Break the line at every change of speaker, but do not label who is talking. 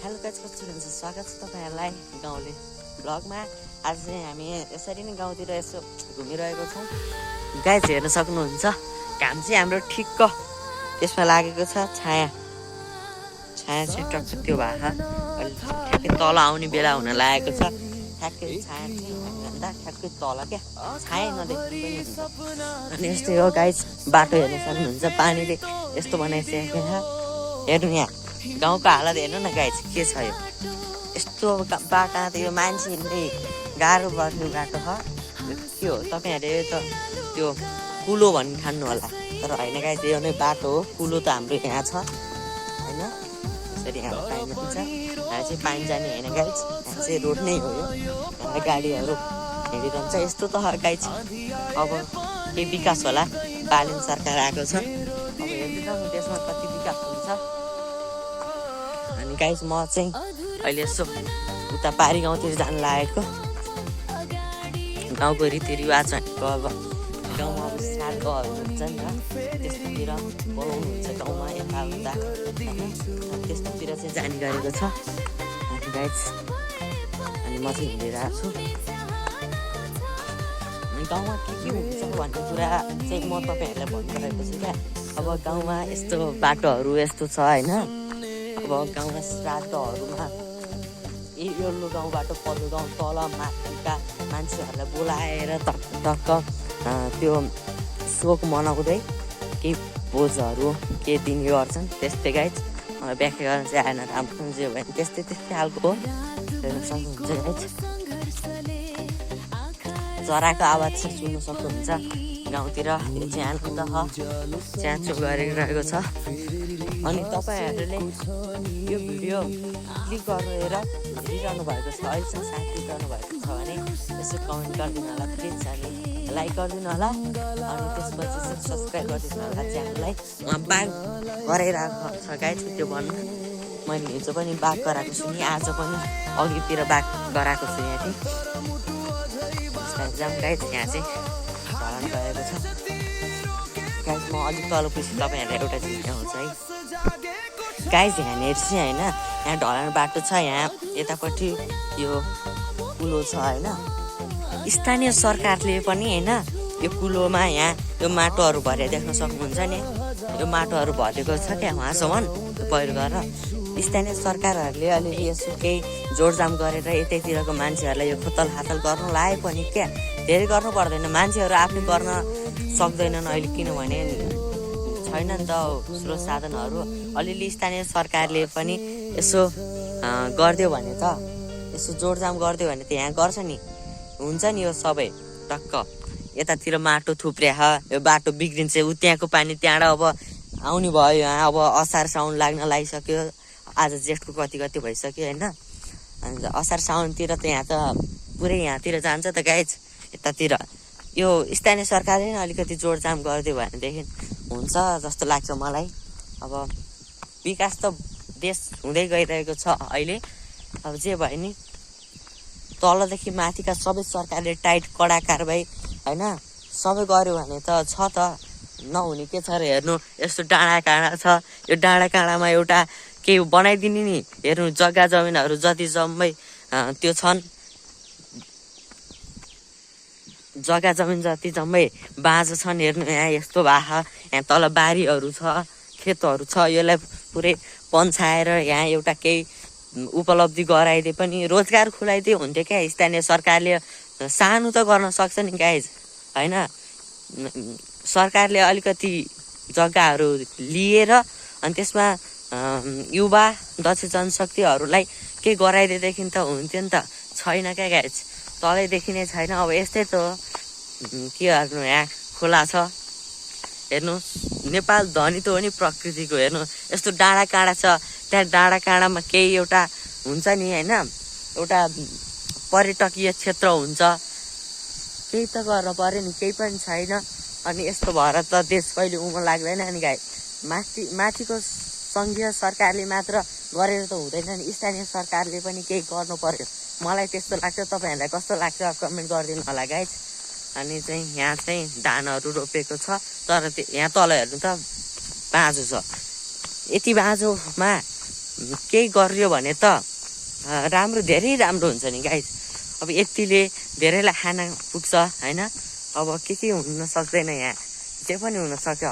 Hello guys, कस्तो हुनुहुन्छ? स्वागत छ तपाईँहरूलाई गाउँले ब्लगमा। आज चाहिँ हामी यसरी नै गाउँतिर यसो घुमिरहेको छौँ। गाइस हेर्न सक्नुहुन्छ, घाम चाहिँ हाम्रो ठिक्क त्यसमा लागेको छ। छाया चाहिँ टक्क त्यो भएको अहिले ठ्याक्कै तल आउने बेला हुन लागेको छ। ठ्याक्कै छाया चाहिँ भन्दा ठ्याक्कै तल क्या, छाया नदेख्नु पनि हुन्छ। अनि यस्तै हो गाइस, बाटो हेर्न सक्नुहुन्छ, पानीले यस्तो बनाइसकेको छ। हेर्नु यहाँ गाउँको हालत हेर्नु न गाइस, के छ यो यस्तो बाटो त यो मान्छेहरूले गाह्रो पर्ने बाटो छ। के हो तपाईँहरूले त त्यो कुलो भन्ने ठान्नु होला, तर होइन गाइस, यो नै बाटो हो। कुलो त हाम्रो यहाँ छ होइन, यसरी यहाँ पानी हुन्छ। यहाँ चाहिँ पानी जाने होइन गाइस, यहाँ चाहिँ रोड नै हो। यो यहाँ गाडीहरू हिँडिरहन्छ। यस्तो त गाइस अब के विकास होला, बालन सरकार आएको छ, अब हेर्दैछौँ त्यसमा कति विकास हुन्छ। अनि गाइस म चाहिँ अहिले यसो उता पारी गाउँतिर जानु लागेको। गाउँको रीतिरिवाज भनेको अब गाउँमा अब श्राद्धहरू हुन्छ नि त, त्यस्तोतिर बोलाउनुहुन्छ गाउँमा यताउता, त्यस्तोतिर चाहिँ जाने गरेको छ। अनि गाइस अनि म चाहिँ हिँडिरहेको छु। अनि गाउँमा के हुन्छ भन्ने कुरा चाहिँ म तपाईँहरूलाई भनिरहेको छु क्या। अब गाउँमा यस्तो बाटोहरू यस्तो छ होइन। अब गाउँमा श्राद्धहरूमा यो गाउँबाट पल्लो गाउँ तल माथिका मान्छेहरूलाई बोलाएर टक्क त्यो शोक मनाउँदै केही भोजहरू के दिने गर्छन्। त्यस्तै गाइस मलाई व्याख्या गर्न चाहिँ आएन, राम्रो जे भयो त्यस्तै खालको हो। हेर्न सक्नुहुन्छ गाइस, चराको आवाज चाहिँ सुन्नु सक्नुहुन्छ गाउँतिर। यो चाहिँ आनन्द च्याचो गरिरहेको छ। अनि तपाईँहरूले यो भिडियो क्लिक गरेर हेरिरहनु भएको छ, अहिलेसम्म साथ दिइरहनु भएको छ भने यसो कमेन्ट गरिदिनु होला प्लिज, अनि लाइक गरिदिनु होला, अनि त्यसपछि चाहिँ सब्सक्राइब गरिदिनु होला च्यानललाई। उहाँ बाघ गराइरहेको छ गाइस, त्यो भन्नु मैले हिजो पनि बाघ गराएको छु नि, आज पनि अघितिर बाघ गराएको छु। यहाँ चाहिँ जाम गाइस, यहाँ चाहिँ ढलान गएको छ गाइस। म अलिक तल पछि तपाईँहरूलाई एउटा चिज देखाउँछु है गाइस। यहाँनिर चाहिँ होइन, यहाँ ढलान बाटो छ, यहाँ यतापट्टि यो कुलो छ होइन। स्थानीय सरकारले पनि होइन यो कुलोमा यहाँ यो माटोहरू भरेर देख्न सक्नुहुन्छ नि, यो माटोहरू भरेको छ क्या वहाँसम्म पहिरो गरेर। स्थानीय सरकारहरूले अलिअलि यसो केही जोडजाम गरेर यतैतिरको मान्छेहरूलाई यो खोतल हातल गर्नु लाए पनि क्या, धेरै गर्नु पर्दैन। मान्छेहरू आफै गर्न सक्दैनन् अहिले, किनभने छैन नि त स्रोत साधनहरू। अलिअलि स्थानीय सरकारले पनि यसो गरिदियो भने त, यसो जोडजाम गरिदियो भने त यहाँ गर्छ नि, हुन्छ नि। यो सबै टक्क यतातिर माटो थुप्र्याछ, यो बाटो बिग्रिन्छ, उ त्यहाँको पानी त्यहाँबाट अब आउने भयो। यहाँ अब असार साउन लाग्न लागिसक्यो, आज जेठको कति भइसक्यो होइन। अन्त असार साउनतिर त यहाँ त पुरै यहाँतिर जान्छ त गाइस। यतातिर यो स्थानीय सरकारले नै अलिकति जोडजाम गरिदियो भनेदेखि हुन्छ जस्तो लाग्छ मलाई। अब विकास त देश हुँदै गइरहेको छ अहिले। अब जे भयो नि, तलदेखि माथिका सबै सरकारले टाइट कडा कारबाही होइन सबै गर्यो भने त छ त, नहुने के छ र। हेर्नु यस्तो डाँडा काँडा छ, यो डाँडा काँडामा एउटा केही बनाइदिने नि। हेर्नु जग्गा जमिनहरू जति जम्मै त्यो छन्, जग्गा जमिन जति जम्मै बाँझो छन्। हेर्नु यहाँ यस्तो भएको, यहाँ तल बारीहरू छ, खेतहरू छ, यसलाई पुरै पन्छाएर यहाँ एउटा केही उपलब्धि गराइदिए पनि, रोजगार खुलाइदिए हुन्थ्यो क्या स्थानीय सरकारले। सानो त गर्न सक्छ नि गाइज होइन। सरकारले अलिकति जग्गाहरू लिएर अनि त्यसमा युवा दक्ष जनशक्तिहरूलाई केही गराइदिएदेखि त हुन्थ्यो नि त। छैन क्या गाइज, तलैदेखि नै छैन। अब यस्तै त हो, के गर्नु। यहाँ खोला छ, हेर्नु नेपाल धनी त हो नि प्रकृतिको। हेर्नु यस्तो डाँडा काँडा छ, त्यहाँ डाँडा काँडामा केही एउटा हुन्छ नि होइन, एउटा पर्यटकीय क्षेत्र हुन्छ, केही त गर्न पर्यो नि, केही पनि छैन। अनि यस्तो भएर त देश कहिले उँभो लाग्दैन नि गाई। माथिको सङ्घीय सरकारले मात्र गरेर त हुँदैन नि, स्थानीय सरकारले पनि केही गर्नु पर्यो, मलाई त्यस्तो लाग्छ। तपाईँहरूलाई कस्तो लाग्छ कमेन्ट गरिदिनु होला गाइज। अनि चाहिँ यहाँ चाहिँ धानहरू रोपेको छ, तर यहाँ तल हेर्नु त बाँझो छ। यति बाँझोमा केही गरियो भने त राम्रो, धेरै राम्रो हुन्छ नि गाइज। अब यतिले धेरैलाई खाना पुग्छ होइन। अब के हुन सक्दैन यहाँ, जे पनि हुन सक्छ।